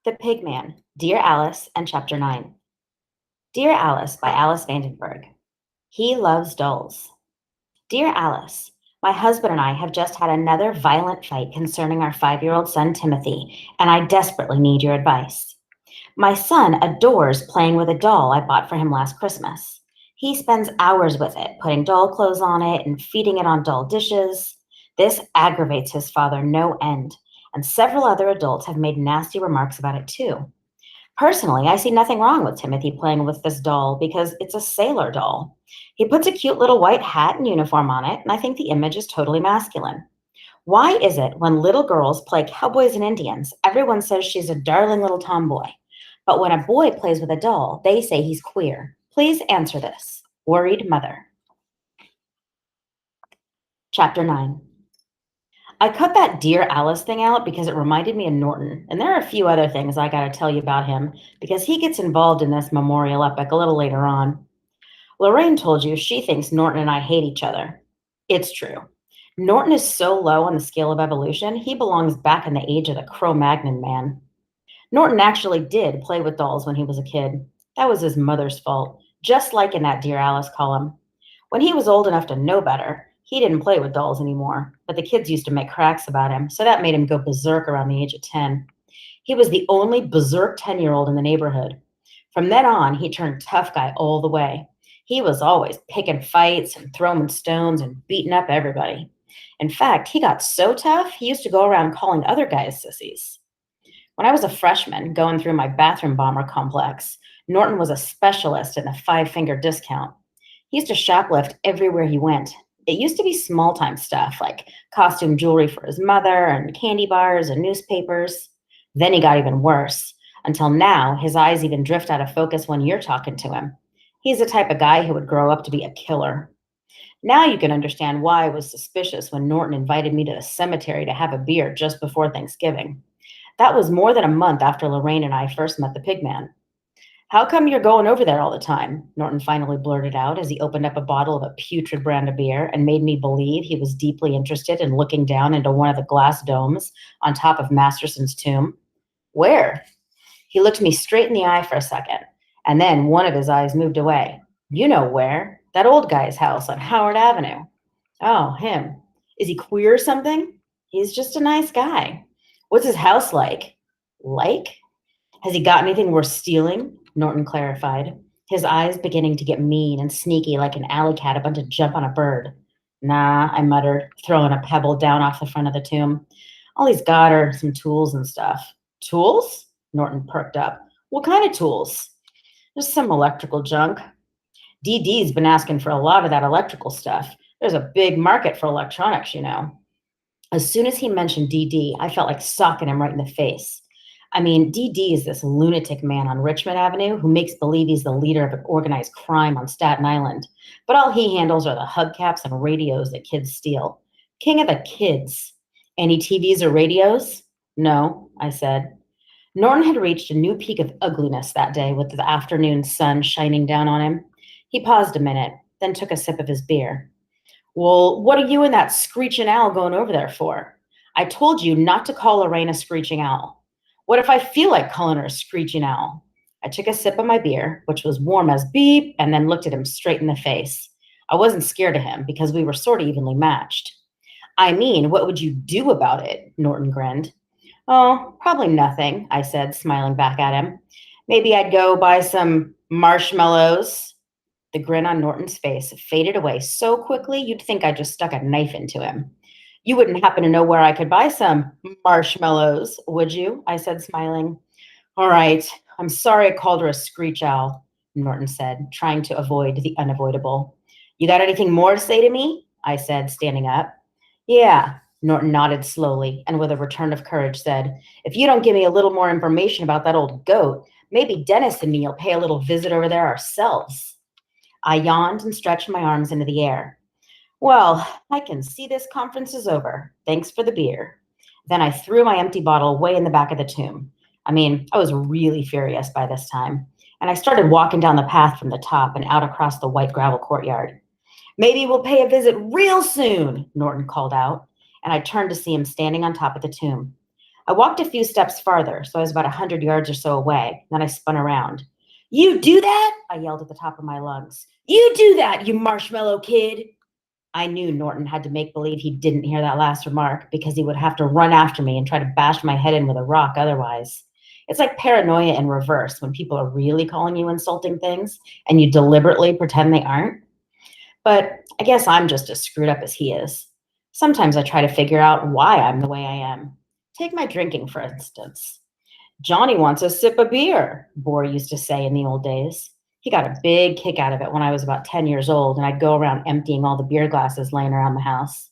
The Pigman, Dear Alice, and Chapter 9. Dear Alice by Alice Vandenberg. He loves dolls. Dear Alice, my husband and I have just had another violent fight concerning our 5-year-old son Timothy, and I desperately need your advice. My son adores playing with a doll I bought for him last Christmas. He spends hours with it, putting doll clothes on it and feeding it on doll dishes. This aggravates his father no end, and several other adults have made nasty remarks about it too. Personally, I see nothing wrong with Timothy playing with this doll because it's a sailor doll. He puts a cute little white hat and uniform on it, and I think the image is totally masculine. Why is it when little girls play cowboys and Indians, everyone says she's a darling little tomboy? But when a boy plays with a doll, they say he's queer. Please answer this. Worried Mother. Chapter 9. I cut that Dear Alice thing out because it reminded me of Norton, and there are a few other things I gotta tell you about him because he gets involved in this memorial epic a little later on. Lorraine told you she thinks Norton and I hate each other. It's true. Norton is so low on the scale of evolution, he belongs back in the age of the Cro-Magnon man. Norton actually did play with dolls when he was a kid. That was his mother's fault, just like in that Dear Alice column. When he was old enough to know better, he didn't play with dolls anymore, but the kids used to make cracks about him, so that made him go berserk around the age of 10. He was the only berserk 10-year-old in the neighborhood. From then on, he turned tough guy all the way. He was always picking fights and throwing stones and beating up everybody. In fact, he got so tough, he used to go around calling other guys sissies. When I was a freshman going through my bathroom bomber complex, Norton was a specialist in the five-finger discount. He used to shoplift everywhere he went. It used to be small-time stuff like costume jewelry for his mother and candy bars and newspapers. Then he got even worse, until now his eyes even drift out of focus when you're talking to him. He's the type of guy who would grow up to be a killer. Now you can understand why I was suspicious when Norton invited me to the cemetery to have a beer just before Thanksgiving. That was more than a month after Lorraine and I first met the Pigman. How come you're going over there all the time? Norton finally blurted out as he opened up a bottle of a putrid brand of beer and made me believe he was deeply interested in looking down into one of the glass domes on top of Masterson's tomb. Where? He looked me straight in the eye for a second, and then one of his eyes moved away. You know where. That old guy's house on Howard Avenue. Oh, him. Is he queer or something? He's just a nice guy. What's his house like? Like? Has he got anything worth stealing? Norton clarified, his eyes beginning to get mean and sneaky like an alley cat about to jump on a bird. Nah, I muttered, throwing a pebble down off the front of the tomb. All he's got are some tools and stuff. Tools? Norton perked up. What kind of tools? Just some electrical junk. DD's been asking for a lot of that electrical stuff. There's a big market for electronics, you know. As soon as he mentioned DD, I felt like socking him right in the face. I mean, DD is this lunatic man on Richmond Avenue who makes believe he's the leader of organized crime on Staten Island. But all he handles are the hubcaps and radios that kids steal. King of the kids. Any TVs or radios? No, I said. Norton had reached a new peak of ugliness that day with the afternoon sun shining down on him. He paused a minute, then took a sip of his beer. Well, what are you and that screeching owl going over there for? I told you not to call Lorraine a screeching owl. What if I feel like calling her a screeching owl? I took a sip of my beer, which was warm as beep, and then looked at him straight in the face. I wasn't scared of him because we were sort of evenly matched. I mean, what would you do about it? Norton grinned. Oh, probably nothing, I said, smiling back at him. Maybe I'd go buy some marshmallows. The grin on Norton's face faded away so quickly you'd think I just stuck a knife into him. You wouldn't happen to know where I could buy some marshmallows, would you? I said, smiling. All right, I'm sorry I called her a screech owl, Norton said, trying to avoid the unavoidable. You got anything more to say to me? I said, standing up. Yeah, Norton nodded slowly and with a return of courage said, if you don't give me a little more information about that old goat, maybe Dennis and me will pay a little visit over there ourselves. I yawned and stretched my arms into the air. Well, I can see this conference is over. Thanks for the beer. Then I threw my empty bottle way in the back of the tomb. I mean, I was really furious by this time, and I started walking down the path from the top and out across the white gravel courtyard. Maybe we'll pay a visit real soon, Norton called out, and I turned to see him standing on top of the tomb. I walked a few steps farther, so I was about 100 yards or so away. Then I spun around. You do that? I yelled at the top of my lungs. You do that, you marshmallow kid. I knew Norton had to make believe he didn't hear that last remark because he would have to run after me and try to bash my head in with a rock otherwise. It's like paranoia in reverse when people are really calling you insulting things and you deliberately pretend they aren't. But I guess I'm just as screwed up as he is. Sometimes I try to figure out why I'm the way I am. Take my drinking, for instance. Johnny wants a sip of beer, Boar used to say in the old days. He got a big kick out of it when I was about 10 years old, and I'd go around emptying all the beer glasses laying around the house.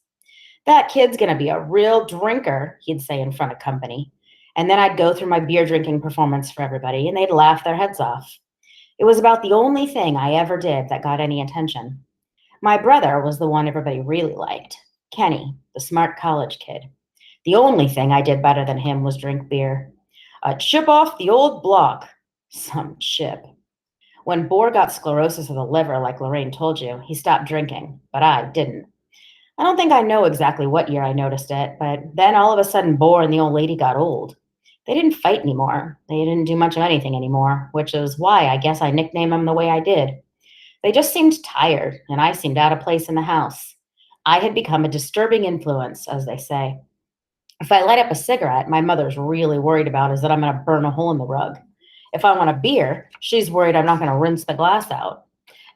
That kid's going to be a real drinker, he'd say in front of company. And then I'd go through my beer drinking performance for everybody, and they'd laugh their heads off. It was about the only thing I ever did that got any attention. My brother was the one everybody really liked, Kenny, the smart college kid. The only thing I did better than him was drink beer. A chip off the old block. Some chip. When Boar got sclerosis of the liver, like Lorraine told you, he stopped drinking, but I didn't. I don't think I know exactly what year I noticed it, but then all of a sudden Boar and the old lady got old. They didn't fight anymore. They didn't do much of anything anymore, which is why I guess I nicknamed them the way I did. They just seemed tired, and I seemed out of place in the house. I had become a disturbing influence, as they say. If I light up a cigarette, my mother's really worried about is that I'm going to burn a hole in the rug. If I want a beer, she's worried I'm not going to rinse the glass out.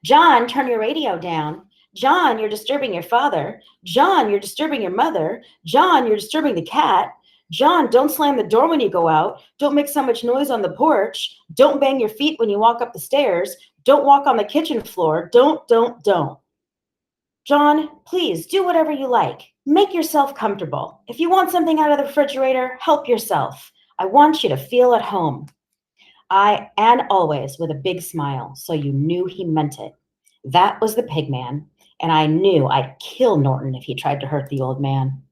John, turn your radio down. John, you're disturbing your father. John, you're disturbing your mother. John, you're disturbing the cat. John, don't slam the door when you go out. Don't make so much noise on the porch. Don't bang your feet when you walk up the stairs. Don't walk on the kitchen floor. Don't. John, please do whatever you like. Make yourself comfortable. If you want something out of the refrigerator, help yourself. I want you to feel at home. And always with a big smile, so you knew he meant it. That was the Pigman, and I knew I'd kill Norton if he tried to hurt the old man.